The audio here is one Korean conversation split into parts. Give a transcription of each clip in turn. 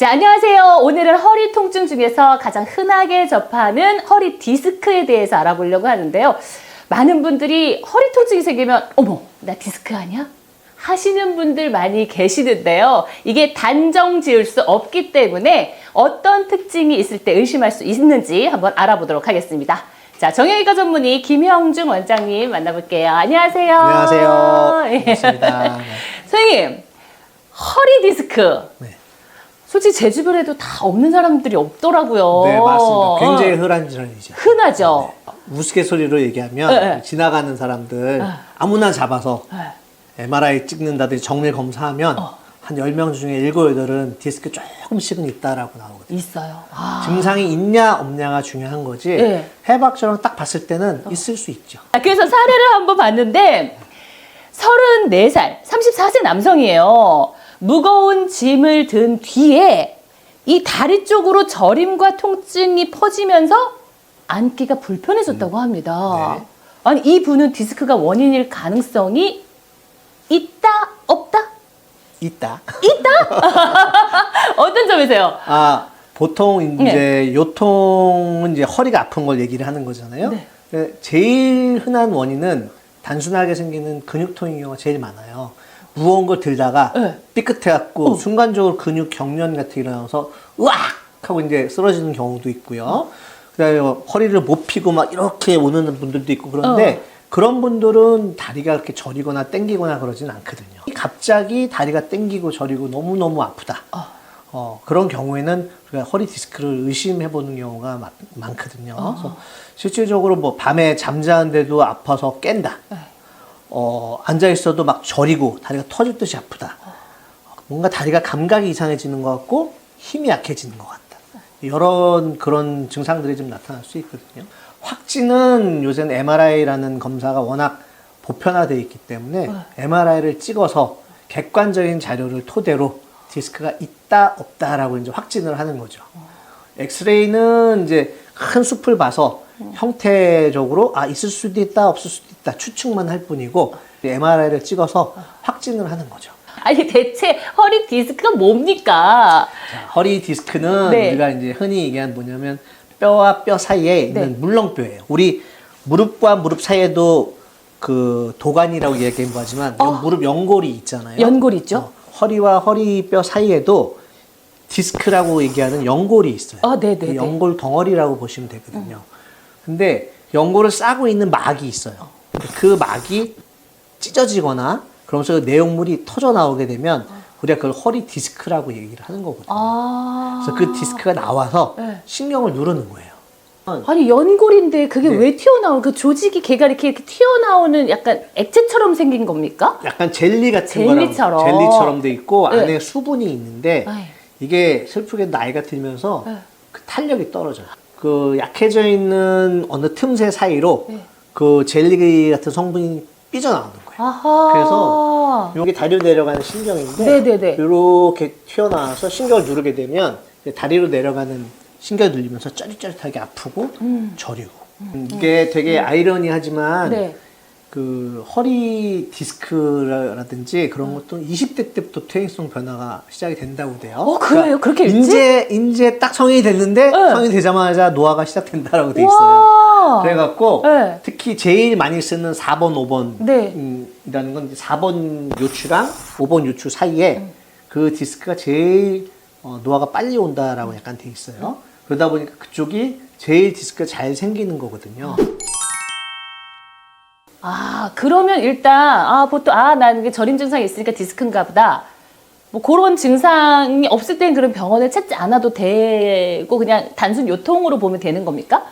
자, 안녕하세요. 오늘은 허리 통증 중에서 가장 흔하게 접하는 허리 디스크에 대해서 알아보려고 하는데요. 많은 분들이 허리 통증이 생기면 어머, 나 디스크 아니야? 하시는 분들 많이 계시는데요. 이게 단정 지을 수 없기 때문에 어떤 특징이 있을 때 의심할 수 있는지 한번 알아보도록 하겠습니다. 자, 정형외과 전문의 김형중 원장님 만나볼게요. 안녕하세요. 안녕하세요. 반갑습니다. 선생님, 허리 디스크. 네. 솔직히 제 주변에도 다 없는 사람들이 없더라고요. 네, 맞습니다. 굉장히 흔한 질환이죠. 흔하죠. 네. 우스갯소리로 얘기하면 네. 지나가는 사람들 아무나 잡아서 MRI 찍는다든지 정밀 검사하면 한 10명 중에 7, 8은 디스크 조금씩은 있다라고 나오거든요. 있어요. 증상이 있냐 없냐가 중요한 거지 네. 해박처럼 딱 봤을 때는 있을 수 있죠. 그래서 사례를 한번 봤는데 34살, 34세 남성이에요. 무거운 짐을 든 뒤에 이 다리 쪽으로 저림과 통증이 퍼지면서 앉기가 불편해졌다고 합니다. 네. 아니, 이 분은 디스크가 원인일 가능성이 있다? 없다? 있다. 어떤 점이세요? 보통 이제 요통은 이제 허리가 아픈 걸 얘기를 하는 거잖아요. 네. 제일 흔한 원인은 단순하게 생기는 근육통인 경우가 제일 많아요. 무거운 걸 들다가 네. 삐끗해갖고 순간적으로 근육 경련 같은 게 일어나서 으악 하고 이제 쓰러지는 경우도 있고요. 그다음에 허리를 못 펴고 막 이렇게 오는 분들도 있고 그런데 그런 분들은 다리가 그렇게 저리거나 땡기거나 그러진 않거든요. 갑자기 다리가 땡기고 저리고 너무너무 아프다. 그런 경우에는 우리가 허리 디스크를 의심해보는 경우가 많거든요. 그래서 실질적으로 뭐 밤에 잠자는데도 아파서 깬다. 앉아있어도 막 저리고 다리가 터질 듯이 아프다. 뭔가 다리가 감각이 이상해지는 것 같고 힘이 약해지는 것 같다. 이런 그런 증상들이 좀 나타날 수 있거든요. 확진은 요새는 MRI라는 검사가 워낙 보편화되어 있기 때문에 MRI를 찍어서 객관적인 자료를 토대로 디스크가 있다 없다라고 이제 확진을 하는 거죠. 엑스레이는 이제 큰 숲을 봐서 형태적으로 있을 수도 있다 없을 수도 있다 추측만 할 뿐이고 MRI를 찍어서 확진을 하는 거죠. 아니, 대체 허리 디스크가 뭡니까? 자, 허리 디스크는 네. 우리가 이제 흔히 얘기하는 뭐냐면 뼈와 뼈 사이에 있는 물렁뼈예요. 우리 무릎과 무릎 사이에도 그 도관이라고 얘기하지만 무릎 연골이 있잖아요. 연골 있죠? 허리와 허리뼈 사이에도 디스크라고 얘기하는 연골이 있어요. 네네네. 그 연골 덩어리라고 보시면 되거든요. 근데 연골을 싸고 있는 막이 있어요. 근데 그 막이 찢어지거나 그러면서 내용물이 터져 나오게 되면 우리가 그걸 허리 디스크라고 얘기를 하는 거거든요. 그래서 그 디스크가 나와서 신경을 누르는 거예요. 아니, 연골인데 그게 네. 왜 튀어나오는, 그 조직이 걔가 이렇게 튀어나오는 약간 액체처럼 생긴 겁니까? 약간 젤리 같은 젤리처럼. 거랑 젤리처럼 돼 있고 네. 안에 수분이 있는데 네. 이게 슬프게 나이가 들면서 그 탄력이 떨어져요. 그 약해져 있는 어느 틈새 사이로 그 젤리 같은 성분이 삐져나오는 거예요. 아하. 그래서 여기 다리로 내려가는 신경인데 네네네. 이렇게 튀어나와서 신경을 누르게 되면 다리로 내려가는 신경을 눌리면서 짜릿짜릿하게 아프고 저리고 이게 되게 아이러니하지만 네. 그 허리 디스크라든지 그런 것도 20대 때부터 퇴행성 변화가 시작이 된다고 돼요. 그래요? 그렇게 일찍? 이제 딱 성인이 됐는데 성인이 되자마자 노화가 시작된다라고 돼 있어요. 와. 그래갖고 네. 특히 제일 많이 쓰는 4번, 5번 네. 이라는 건 4번 요추랑 5번 요추 사이에 그 디스크가 제일 노화가 빨리 온다라고 약간 돼 있어요. 그러다 보니까 그쪽이 제일 디스크가 잘 생기는 거거든요. 그러면 일단, 보통, 난 이게 저림 증상이 있으니까 디스크인가 보다. 뭐 그런 증상이 없을 땐 그런 병원을 찾지 않아도 되고 그냥 단순 요통으로 보면 되는 겁니까?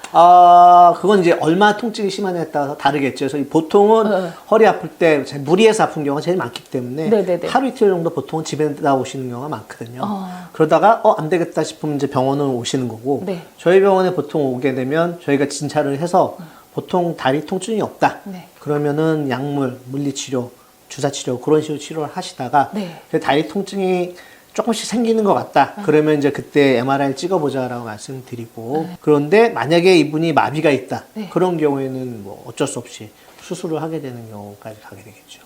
그건 이제 얼마나 통증이 심하냐에 따라서 다르겠죠. 그래서 보통은 허리 아플 때 무리해서 아픈 경우가 제일 많기 때문에 네네네. 하루 이틀 정도 보통은 집에 나오시는 경우가 많거든요. 그러다가 안 되겠다 싶으면 이제 병원을 오시는 거고 네. 저희 병원에 보통 오게 되면 저희가 진찰을 해서 보통 다리 통증이 없다. 네. 그러면은 약물, 물리치료, 주사치료 그런 식으로 치료를 하시다가 다리 통증이 조금씩 생기는 것 같다. 그러면 이제 그때 MRI를 찍어보자라고 말씀드리고 그런데 만약에 이분이 마비가 있다. 그런 경우에는 뭐 어쩔 수 없이 수술을 하게 되는 경우까지 가게 되겠죠.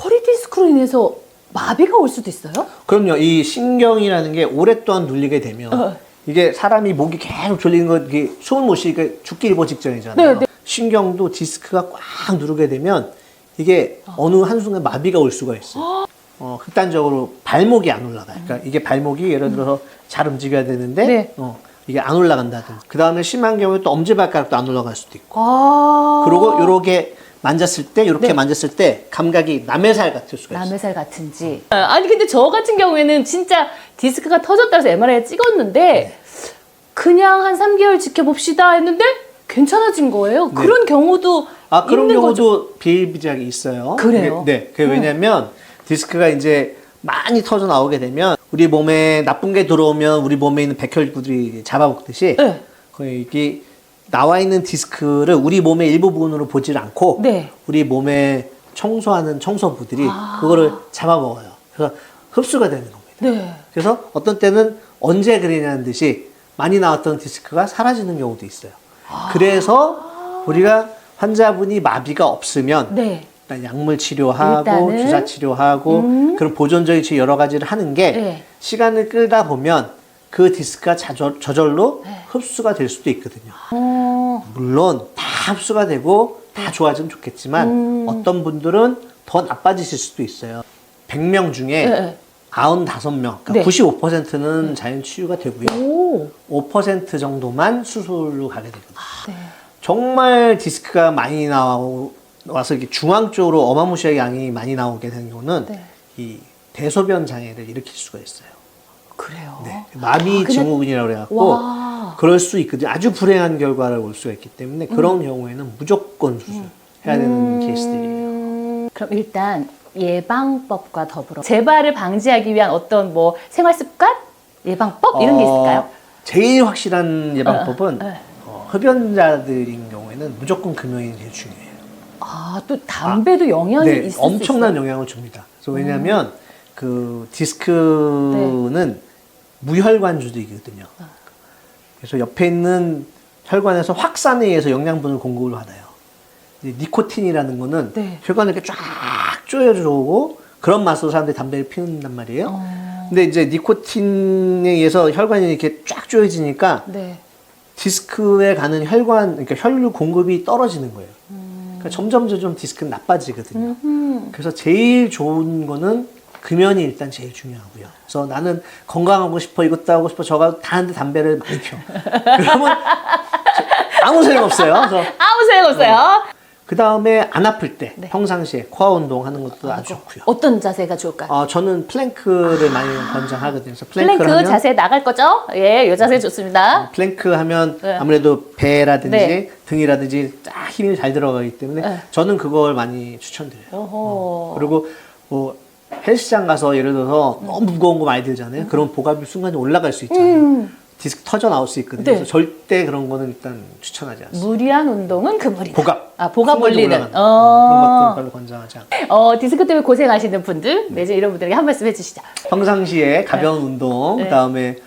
허리 디스크로 인해서 마비가 올 수도 있어요? 그럼요. 이 신경이라는 게 오랫동안 눌리게 되면 이게 사람이 목이 계속 졸리는 거 이게 숨을 못 쉬니까 죽기 일보 직전이잖아요. 네. 신경도 디스크가 꽉 누르게 되면 이게 어느 한순간 마비가 올 수가 있어요. 극단적으로 발목이 안 올라가요. 그러니까 이게 발목이 예를 들어서 잘 움직여야 되는데 네. 이게 안 올라간다든지. 그 다음에 심한 경우에 또 엄지발가락도 안 올라갈 수도 있고. 아. 그리고 요렇게 만졌을 때, 요렇게 네. 만졌을 때 감각이 남의 살 같을 수가 있어요. 남의 살 같은지. 아니 근데 저 같은 경우에는 진짜 디스크가 터졌다 해서 MRI 찍었는데 그냥 한 3개월 지켜봅시다 했는데 괜찮아진 거예요. 네. 그런 경우도 그런 있는 거죠. 경우도 비일비재하게 있어요. 그래요? 네. 그게 왜냐면 디스크가 이제 많이 터져 나오게 되면 우리 몸에 나쁜 게 들어오면 우리 몸에 있는 백혈구들이 잡아먹듯이 네. 거의 이게 나와 있는 디스크를 우리 몸의 일부분으로 보질 않고 네. 우리 몸에 청소하는 청소부들이 그거를 잡아먹어요. 그래서 흡수가 되는 겁니다. 네. 그래서 어떤 때는 언제 그러냐는 듯이 많이 나왔던 디스크가 사라지는 경우도 있어요. 그래서 우리가 환자분이 마비가 없으면 네. 일단 약물 치료하고 일단은 주사 치료하고 그런 보존적인 치료 여러 가지를 하는 게 네. 시간을 끌다 보면 그 디스크가 저절로 흡수가 될 수도 있거든요. 물론 다 흡수가 되고 다 좋아지면 좋겠지만 어떤 분들은 더 나빠지실 수도 있어요. 100명 중에 네. 95명, 그러니까 네. 95%는 자연 치유가 되고요. 오. 5% 정도만 수술로 가게 되거든요. 네. 정말 디스크가 많이 와서 이렇게 중앙 쪽으로 어마무시하게 양이 많이 나오게 되는 경우는 네. 이 대소변 장애를 일으킬 수가 있어요. 그래요. 네. 마비 근데- 증후군이라고 해갖고 와. 그럴 수 있거든요. 아주 불행한 결과를 올 수가 있기 때문에 그런 경우에는 무조건 수술해야 되는 케이스들이에요. 그럼 일단 예방법과 더불어 재발을 방지하기 위한 어떤 뭐 생활 습관, 예방법 이런 게 있을까요? 제일 확실한 예방법은 네. 흡연자들인 경우에는 무조건 금연이 제일 중요해요. 또 담배도 영향이 네, 있을 수 엄청난 있어요? 영향을 줍니다. 그래서 왜냐하면 그 디스크는 무혈관주들이거든요. 그래서 옆에 있는 혈관에서 확산에 의해서 영양분을 공급을 받아요. 이제 니코틴이라는 거는 네. 혈관을 이렇게 쫙 조여주고 그런 맛으로 사람들이 담배를 피운단 말이에요. 근데 이제 니코틴에 의해서 혈관이 이렇게 쫙 조여지니까 네. 디스크에 가는 그러니까 혈류 공급이 떨어지는 거예요. 그러니까 점점 디스크는 나빠지거든요. 그래서 제일 좋은 거는 금연이 일단 제일 중요하고요. 그래서 나는 건강하고 싶어, 이것도 하고 싶어, 저거 다 하는데 담배를 많이 피워. 그러면 아무 소용 없어요. 그래서 아무 소용 없어요. 그 다음에 안 아플 때 네. 평상시에 코어 운동하는 것도 아주 좋고요. 어떤 자세가 좋을까요? 저는 플랭크를 많이 권장하거든요. 그래서 플랭크 하면 자세 나갈 거죠? 예, 이 자세 좋습니다. 플랭크 하면 네. 아무래도 배라든지 네. 등이라든지 딱 힘이 잘 들어가기 때문에 네. 저는 그걸 많이 추천드려요. 어허. 그리고 뭐 헬스장 가서 예를 들어서 너무 무거운 거 많이 들잖아요. 그럼 복압이 순간에 올라갈 수 있잖아요. 디스크 터져 나올 수 있거든요. 네. 그래서 절대 그런 거는 일단 추천하지 않습니다. 무리한 운동은 금물이다. 복압. 복압 순간적으로 올리는. 올라가는 그런 것들은 별로 권장하지 않고. 디스크 때문에 고생하시는 분들, 내지 이런 분들에게 한 말씀 해주시죠. 평상시에 가벼운 운동, 네. 그다음에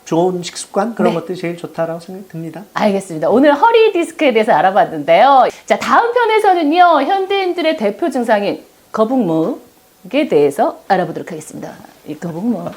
좋은 식습관 그런 네. 것들이 제일 좋다라고 생각이 듭니다. 알겠습니다. 오늘 허리 디스크에 대해서 알아봤는데요. 자, 다음 편에서는요, 현대인들의 대표 증상인 거북목에 대해서 알아보도록 하겠습니다. 이 거북목.